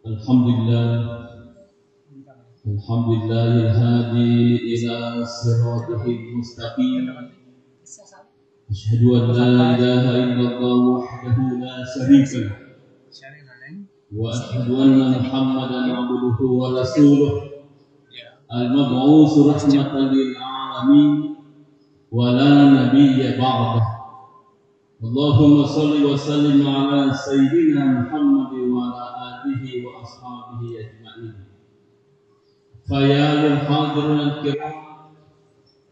Alhamdulillah, Alhamdulillahil-hadi ila siratil mustaqim. Asyhadu an la ilaha illallah wahdahu la syarika lah. Wa asyhadu anna Muhammadan abduhu wa rasuluh. Al-mab'uts rahmatan lil alamin wa la nabiyya ba'dah. Allahumma salli wa sallim ala sayyidina Muhammad wa ala alihi wa ashabihi ajma'in. Faya lil hadirin al-kiram,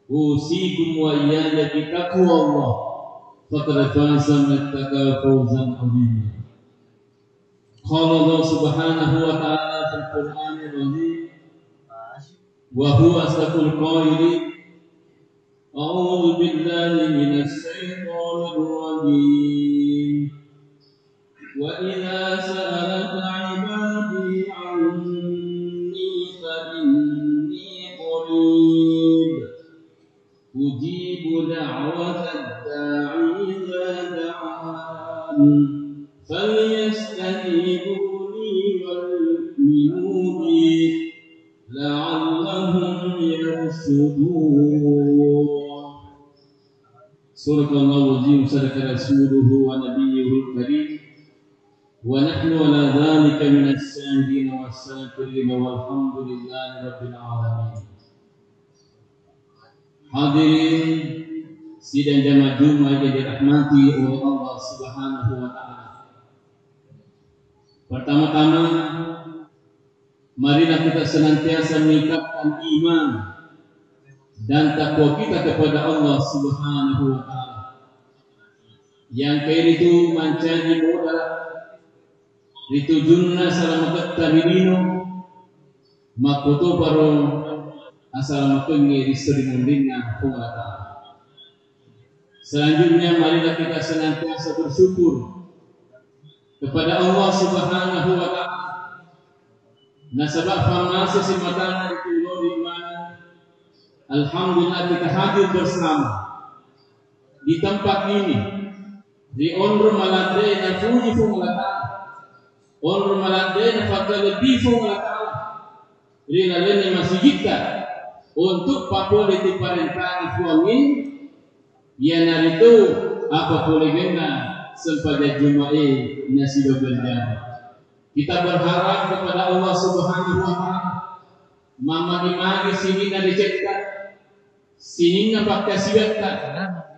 usikum wa iyaya bi taqwallah, faqad faza man ittaqa fawzan 'azima. Qala Allah subhanahu wa ta'ala fil Qur'anil 'azim, wa huwa asdaqul qailin. A'udzu billahi minasy syaithanir rajim. Wa idza sa'alaka 'ibadi 'anni fa inni qarib ujibu da'watad da'i idza da'an falyastajibu li wal yu'minu bi la'allahum yarshudun. Surahul Azim, sadaka rasuluhu wa nabiyyuhul karim, wa nahnu ala dhalika minas syahidin was syakirin walhamdulillahi rabbil alamin. Hadirin sidang jamaah Jumat yang dirahmati oleh Allah Subhanahu wa taala. Pertama-tama, marilah kita senantiasa meningkatkan iman dan takwa kita kepada Allah Subhanahu wa taala. Yang kain itu mancani modal ditujunna salamakat taminino makoto baro asalamakenge disering mendinga Allah taala. Selanjutnya marilah kita senantiasa bersyukur kepada Allah Subhanahu wa taala. Nasabah famasi simatana itu di mana alhamdulillah kita hadir bersama di tempat ini, di onro malade na fuji fung lata, onro malade na fakale bifung lata, rila lene masjidka untuk papole di parentani fuangin, ya narito apa boleh gena sepada Jumae nasi berjalan. Kita berharap kepada Allah Subhanahu wa taala, mama di magi sini na dicetak, sini na pakasiwata,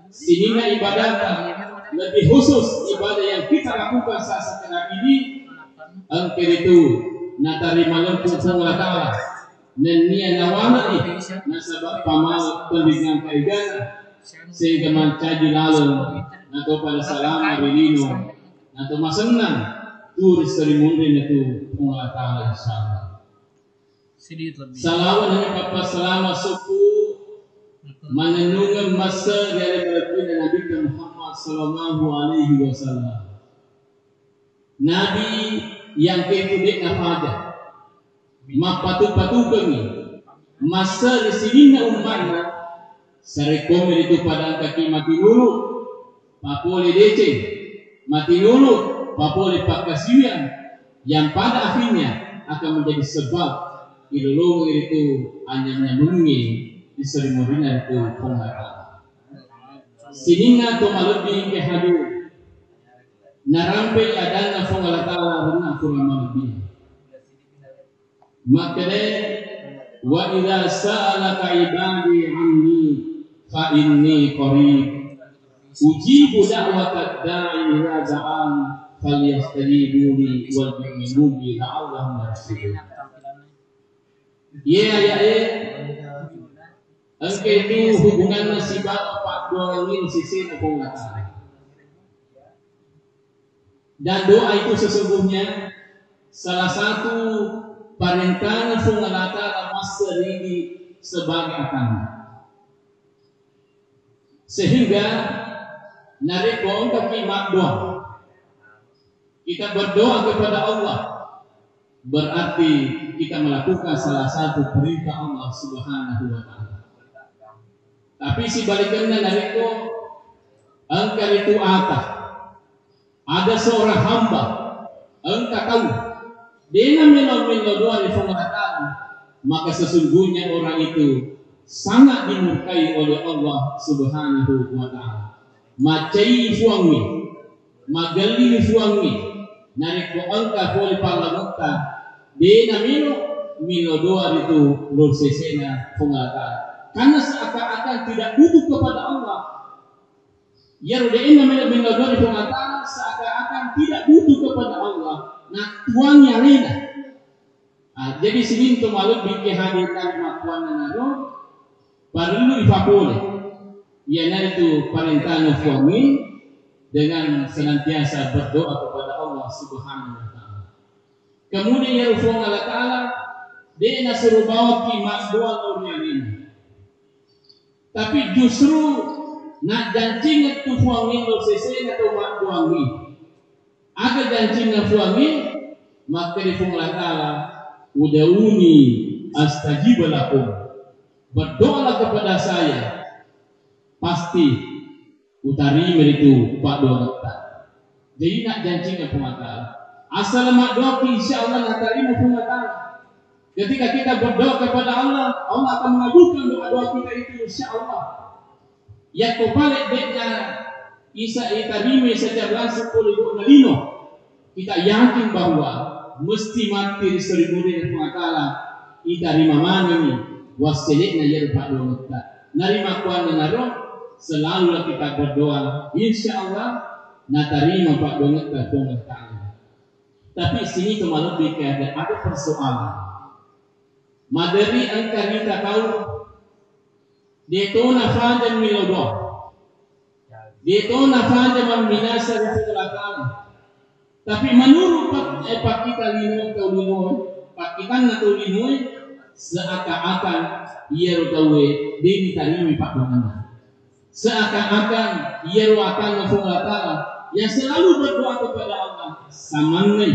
sini na ibadatan, lebih khusus ibadah yang kita lakukan saat sekarang ini, angker itu natari malam pun Allah taala, nenia nawana ni nasabab pamal pendidikan kaigana sehingga mencaji lalu atau pada salam arilino atau masenang turis dari mundin itu Allah taala insyaallah. Salawan hanya papa selama suku menenungan masa dari baginda Nabi Muhammad sallallahu alaihi wasallam. Nabi yang kemudian apa mapatu-patu kami masa di sini na umatnya sarekom itu pada kaki mati dulu papole dece mati dulu papole pakasian yang pada akhirnya akan menjadi sebab ilolong itu hanya menungi disering morina itu pengarah sininga to malebi ke hadu narampe adana fonga taala rena kurang lebih makane wa idza sa'alaka ibadi anni fa inni qarib ujibu da'watad da'i idza da'an falyastajibu li wal yu'minu bi la'allahum yarshudun. Angke itu hubungan si bapak doa ini sisi aku nggak. Dan doa itu sesungguhnya salah satu perintah fungalata masa ini sebagai agama. Sehingga narikon kaki doa. Kita berdoa kepada Allah berarti kita melakukan salah satu perintah Allah Subhanahu wa taala. Tapi si baliknya dari itu engkau itu ada seorang hamba engkau tahu Dena melo doa di pengatakan, maka sesungguhnya orang itu sangat dimurkai oleh Allah Subhanahu wa Ta'ala. Macai fuangi, magali fuangi, narik ko angka poli parlamenta, dena melo doa itu lor sesena pengatakan. Karena seakan-akan tidak butuh kepada Allah. Ya dena melo doa di pengatakan seakan-akan tidak butuh kepada Allah. Nah, tuannya rena. Jadi sini untuk malu bikin hadirkan makuan naro, perlu dipapule. Ya itu perintahnya suami dengan senantiasa berdoa kepada Allah Subhanahu Wa Taala. Kemudian ya Allah Taala dia nak suruh bawa kimak doa orang ini. Tapi justru nak janjinya tu suami lo sesen atau mak suami. Agar janjinya suami maka di Allah Taala Udauni astajib lakum, berdoalah kepada saya, pasti utari itu Pak doa. Jadi nak janjinya pengatakan asal mak doa insya Allah nak terima pengatakan. Ketika kita berdoa kepada Allah, Allah akan mengabulkan doa kita itu insya Allah. Ya kepala deknya Isa terima sejak langsung oleh doa Nalino. Kita yakin bahwa mesti mati di seribu dari pengatalan ita rima mana ni waselikna yer Pak Donata narima kuan naro selalu kita berdoa insya Allah natarima Pak Donata pengatalan. Tapi sini kemarin dikatakan ada persoalan madari angka kita tahu detona fajan milodo detona fajan meminasa dari kelakaan. Tapi menurut Pak kita lino atau lino, Pak kita atau lino seakan-akan ia tahu dia diterima Pak Donana. Seakan-akan ia akan mengatakan yang selalu berdoa kepada Allah sama nih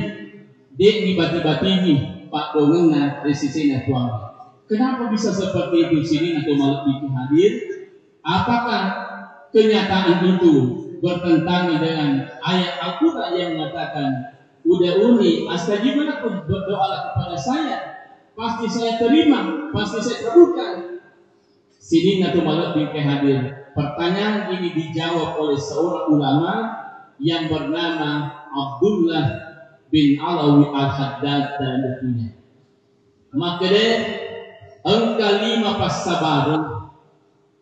dia tiba-tiba ini Pak Donana resisinya tuan. Kenapa bisa seperti itu sini atau malah itu hadir? Apakah kenyataan itu bertentangan dengan ayat Al-Quran yang mengatakan Udauni astajib lakum, berdoalah kepada saya, pasti saya terima, pasti saya kabulkan. Sini atau malah hadir. Pertanyaan ini dijawab oleh seorang ulama yang bernama Abdullah bin Alawi Al-Haddad dalam bukunya. Maka angka 5 pas sabaran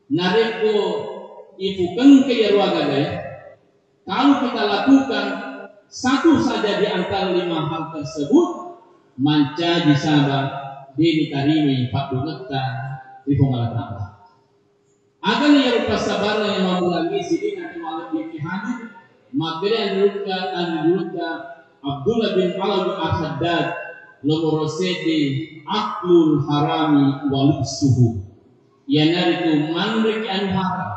nareko ibukan ke ruaga gaya. Kalau kita lakukan satu saja di antara 5 hal tersebut, manca disabar diterima Pak Donata di pengalaman. Agar yang sabar yang mengulangi sini nanti malam ini hadir, maka yang diruka Abdullah bin Alawi Al-Haddad nomor sedi aklul harami walubsuhu. Yang itu manrik anu haram,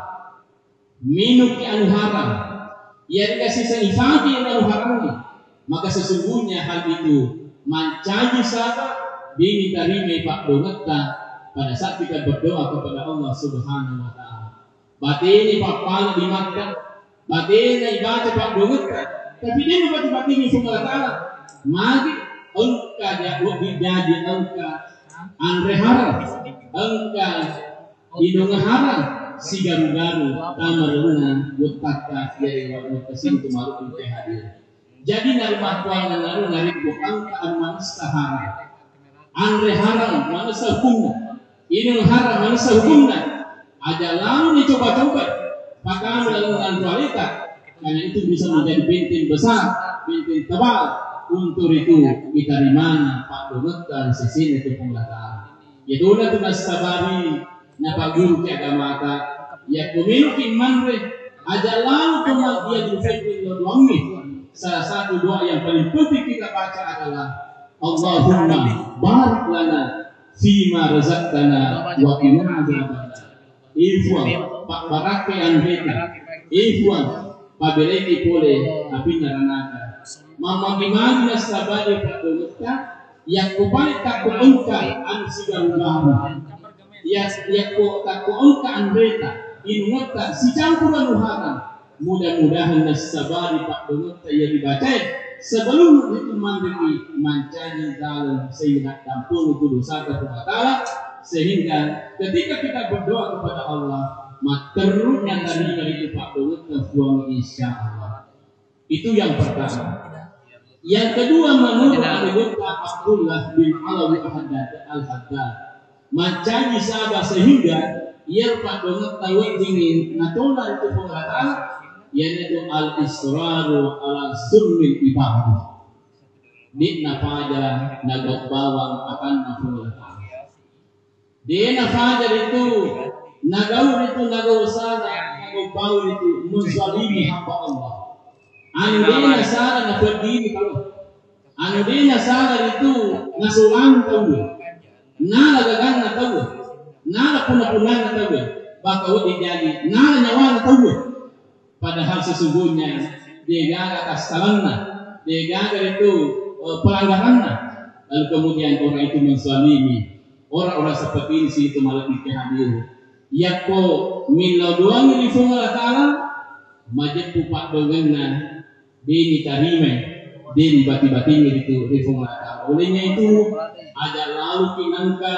minum anu haram. Ia dikasih seifati yang anu haram ini, maka sesungguhnya hal itu mencaji sabar diterima Pak Donata pada saat kita berdoa kepada Allah Subhanahu Wa Taala. Batin Pak dimakan, batin ibadah Pak Donata, tapi dia membaca ini semua Taala. Magi engka jadi engka andre haram, engka hidung haram. Si garu-garu tamaruna wutaka dari waktu kesin kemaru itu hadir. Jadi dari makuan naru dari bukan ke manusia haram. Andre haram manusia hukumna. Ini haram manusia hukumna. Ada lalu dicoba-coba. Maka dalam kualitas karena itu bisa menjadi bintin besar, bintin tebal. Untuk itu kita di mana Pak Donata di sini itu penglataan. Ya dona tu nasabari na paguru ke agama ta ya memiliki manre ada lalu kemal dia difitri doangnya. Salah satu doa yang paling penting kita baca adalah Allahumma barik lana fima razaqtana wa qina adzabannar. Ifwan Pak barake anbeta ifwan pabeleki pole api naranaka mama gimana nasabari Pak Donata yang kubalik tak kuangka an sigarugamu ya ko tak kuangka anbeta inungata si campuran haram. Mudah-mudahan nasabari Pak Donata yang dibaca sebelum itu mandiri mencari dalam sehingga tampun itu dosa kepada Allah, sehingga ketika kita berdoa kepada Allah materun yang dari itu Pak Dolut kefuang insya Allah. Itu yang pertama. Yang kedua menurut Abdullah bin Alawi Al-Haddad mencari sahabat sehingga ia Pak Dolut tahu ingin natuna itu pengataan yaitu al-israru ala sunnil ibadah. Di nafajar nagok bawang akan nafula. Di nafajar itu nagau sana nagok bawang itu menzalimi hamba Allah. Anu dia salah na berdiri kalau. Anu dia salah itu ngasulang tahu. Nala gagan na tahu. Nala punah-punah na tahu. Bakau dijadi nala nyawa na tahu. Padahal sesungguhnya dia gagal atas salahnya, dia gagal itu pelanggarannya. Lalu kemudian orang itu menzalimi. Orang-orang seperti ini itu malah dikehadir. Yako milau doang di Allah Taala majid pupak dengan dini tarime, dini bati-batinya itu di Allah Taala. Olehnya itu ada lalu kinangka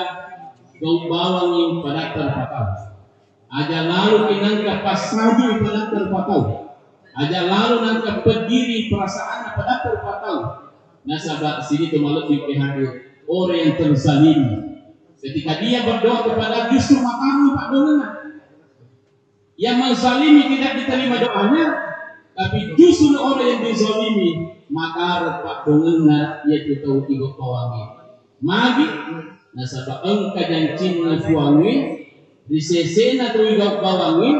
gau bawang yang pada terpatah. Aja lalu kinangka pasadi pada terpatau. Aja lalu nangka berdiri perasaan pada terpatau. Nasabah sini tu malu hadir orang yang terzalimi. Ketika dia berdoa kepada justru makamu Pak Dongengan. Yang menzalimi tidak diterima doanya, tapi justru orang yang dizalimi maka Pak Dongengan yaitu tahu tiga kawangi. Magi nasabah engka janjin nafuangi. Di sesena tu igak bawangi,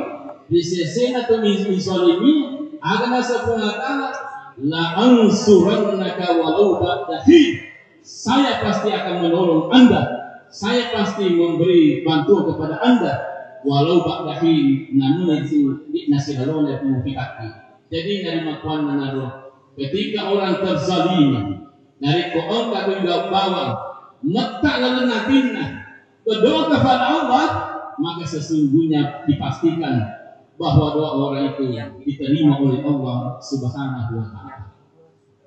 di sesena tu misolimi, akan sepengetahuan la ansurannaka walau ba'dahi. Saya pasti akan menolong Anda. Saya pasti memberi bantuan kepada Anda walau ba'dahi namun itu nasidalon itu fikati. Jadi dari makuan menaro ketika orang terzalimi dari koon ka igak bawang mata lelenatina berdoa kepada Allah maka sesungguhnya dipastikan bahwa doa orang itu diterima oleh Allah Subhanahu wa Ta'ala.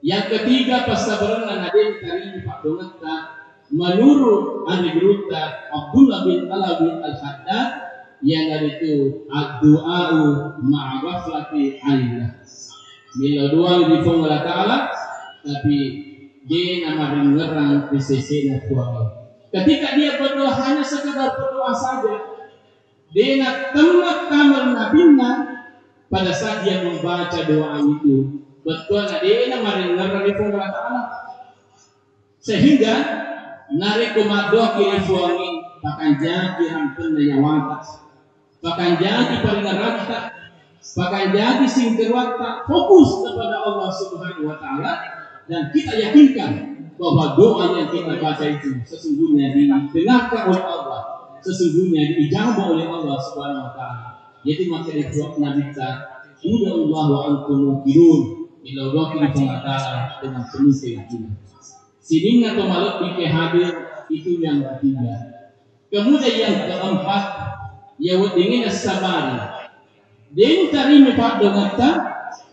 Yang ketiga pasabaran naden kari Pak Dongengan menurut ahli geruta Abdullah bin Alawi Al-Haddad yang dari itu ad-du'a'u ma'ghaflati ainillah. Bila doa di Allah Ta'ala tapi dia nama dengeran di sisi kuat. Ketika dia berdoa hanya sekedar berdoa saja. Dia temat kamar nabinya pada saat dia membaca doa itu betul dia maringar dari Allah Taala sehingga narik doa kiri suami bahkan jadi hampir nyawa bahkan jadi paringarata bahkan jadi sing terwata fokus kepada Allah Subhanahu wa Ta'ala dan kita yakinkan bahwa doa yang kita baca itu sesungguhnya didengarkan oleh Allah, sesungguhnya diijabah oleh Allah Subhanahu wa Ta'ala. Yaitu maka dibuat Nabi kita, "Uda Allah wa antum muqinun." Bila doa kita mengatakan dengan penuh keyakinan. Sidin atau malut pikir hadir itu yang ketiga. Kemudian yang keempat, ya wadingin as-sabar. Dia tadi mepat dengan ta,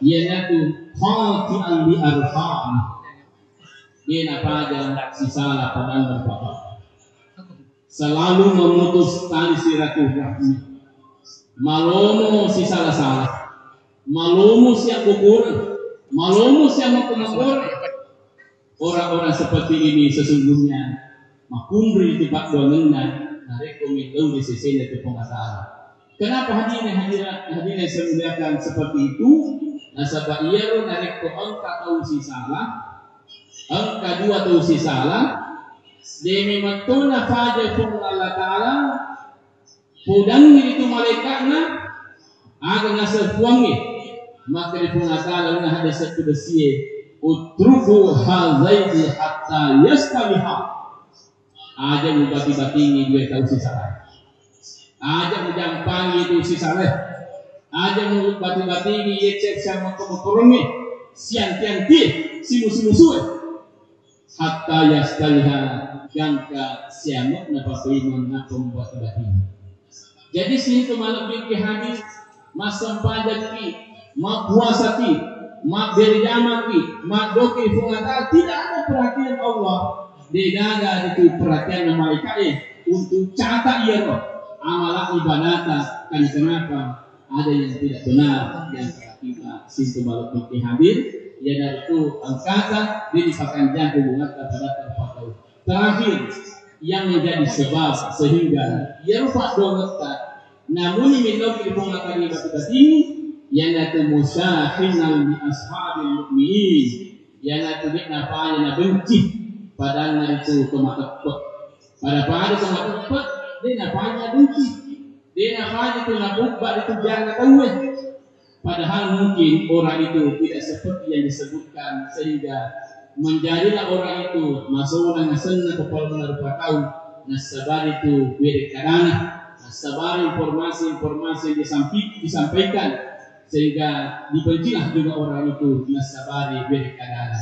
yaitu khati'an bi arham. Dia apa aja sisalah pada berbapak. Selalu memutus tali silaturahmi. Malomo si salah-salah. Malomo siap gugur. Malomo siap mengukur. Orang-orang seperti ini sesungguhnya makundri di Pak Dongengan narekomendau di sisi dari pengasaran. Kenapa hadirin semuliakan seperti itu? Nasabah ia narik ke angka tahu si salah. Angka dua tahu si salah. Demi matuna fajar pun Allah Ta'ala pudang itu malaikatna agar nasab puangi maka di Allah Ta'ala ada satu besie utruku hazaidi hatta yastaliha aja mubati-batingi dia tahu si salah aja mujampangi itu si salah aja mubati-batingi dia cek sama kemukurungi siang-tiang simu-simu hatta yastaliha jangka siamuk napapaiman na pembuat batin. Jadi sini tu malam fikir hadis masam pajak ki, mapuasa ki, mak berjamaki, mak doki fungata, tidak ada perhatian Allah. Tidak ada itu perhatian malaikat untuk catat ia roh amalan ibadah. Kan kenapa ada yang tidak benar yang kita sintu balok fikih hadir ya dari itu angkatan dia dipakai jantung bunga kepada terpatau. Terakhir yang menjadi sebab sehingga ia lupa dongetat namun ini di pengakan ibadah ini yang itu musahinal bi ashabil mu'minin yang itu napanya benci padahal itu kemakepet pada kemakepet dia napanya benci dia napanya itu nabubak itu jangan tahu padahal mungkin orang itu tidak seperti yang disebutkan sehingga menjadilah orang itu masuk orang senang kepala menerpa tahu nasabar itu beda karena nasabar informasi disampaikan sehingga dibencilah juga orang itu nasabari beda karena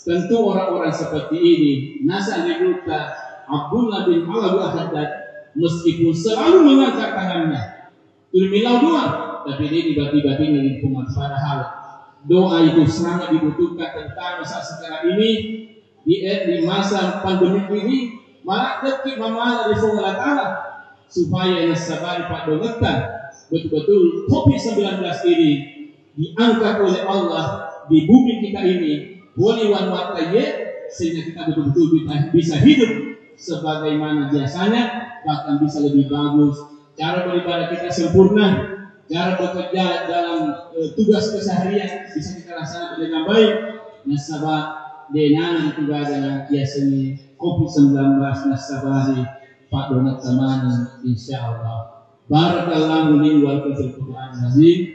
tentu orang-orang seperti ini nasa diruta Abdullah bin Al-Haddad meskipun selalu mengangkat tangannya milau doa tapi dia tiba-tiba ini padahal doa itu sangat dibutuhkan tentang masa sekarang ini di masa pandemi ini malah detik mamalah di Allah Ta'ala supaya nasabari Pak Dongetan betul-betul COVID-19 ini diangkat oleh Allah di bumi kita ini boleh wanwataye sehingga kita betul-betul bisa hidup sebagaimana biasanya bahkan bisa lebih bagus cara beribadah kita sempurna cara bekerja dalam tugas keseharian bisa kita laksanakan dengan baik nasabah denang itu ada biasanya COVID-19 nasabari Pak Donat Tamani insyaallah barakallahu li wa lakum fil Qur'an azim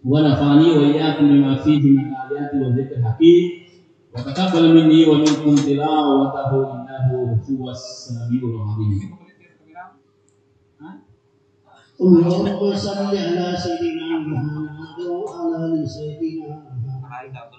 wa nafani wa iyyakum bima fihi min ayati wa dzikril hakim wa taqabbal minni wa minkum tilawatahu innahu huwas samiul alim. Allahumma salli ala sayyidina Muhammad wa ala ali sayyidina Muhammad.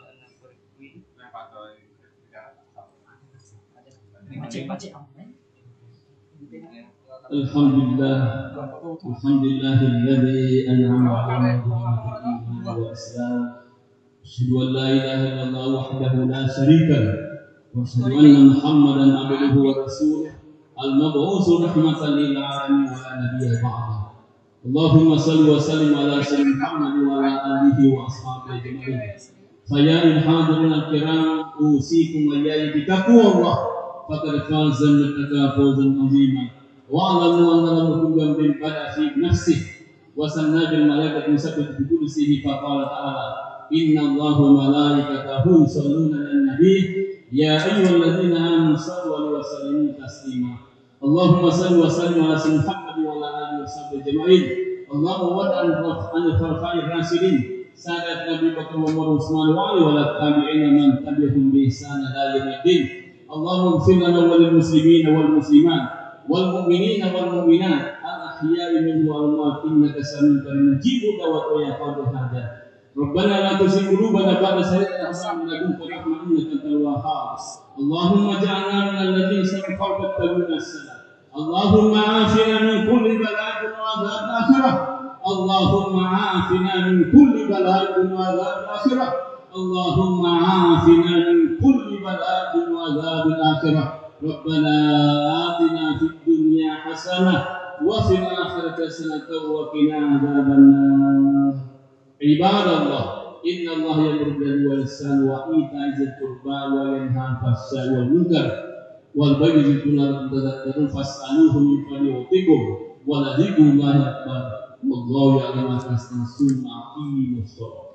Alhamdulillahilladzi an'ama 'alaina bil-iman wal islam. Asyhadu an la ilaha illallah wahdahu la syarika lahu wa asyhadu anna Muhammadan 'abduhu wa rasuluh al-mab'uts rahmatan lil 'alamin wa la nabiyya ba'da. Allahumma salli wa sallim ala sayyidina Muhammad wa ala alihi wa ashabihi ajma'in. Sayyidil hadirin al-kiram usikum wa iyyakum bi taqwallah faqad faza man fawzan 'azima. Wa'lamu anna lakum jamban bada fi nafsihi wa sanna bil malaikati musabbih bi kursihi fa qala ta'ala inna Allaha wa malaikatahu yusalluna 'alan nabi ya ayyuhalladzina amanu sallu 'alaihi wa sallimu taslima. Allahumma salli wa sallim ala sayyidina Muhammad wa ala alihi wa sahbihi ajma'in. Allahumma wad'an al-khulafa'ir rasyidin sadat Nabi Bakar wa Umar Utsman wa Ali wa tabi'ina man tabi'ahum bi ihsan ila yaumiddin. Allahumma ighfir lana wa lil muslimina wal muslimat والمؤمنين والمؤمنات الأحياء منهم والأموات إنك سميع قريب مجيب دعوات يا قاضي الحاجات ربنا لا تزغ قلوبنا بعد إذ هديتنا وهب لنا من لدنك رحمة إنك أنت الوهاب اللهم اجعلنا من الذين سبقوا واتبعوا السنة اللهم عافنا من كل بلاء وعذاب الآخرة اللهم عافنا من كل بلاء وعذاب الآخرة اللهم عافنا من كل بلاء وعذاب الآخرة ربنا آتنا في الدنيا حسنة وفي الآخرة حسنة وقنا عذاب النار عباد الله إن الله يأمر بالعدل والإحسان وإيتاء ذي القربى وينهى عن الفحشاء والمنكر والبغي يعظكم لعلكم تذكرون فاسألوه من فضله يعطيكم ولذكر الله أكبر والله يعلم ما تصنعون أقيموا الصلاة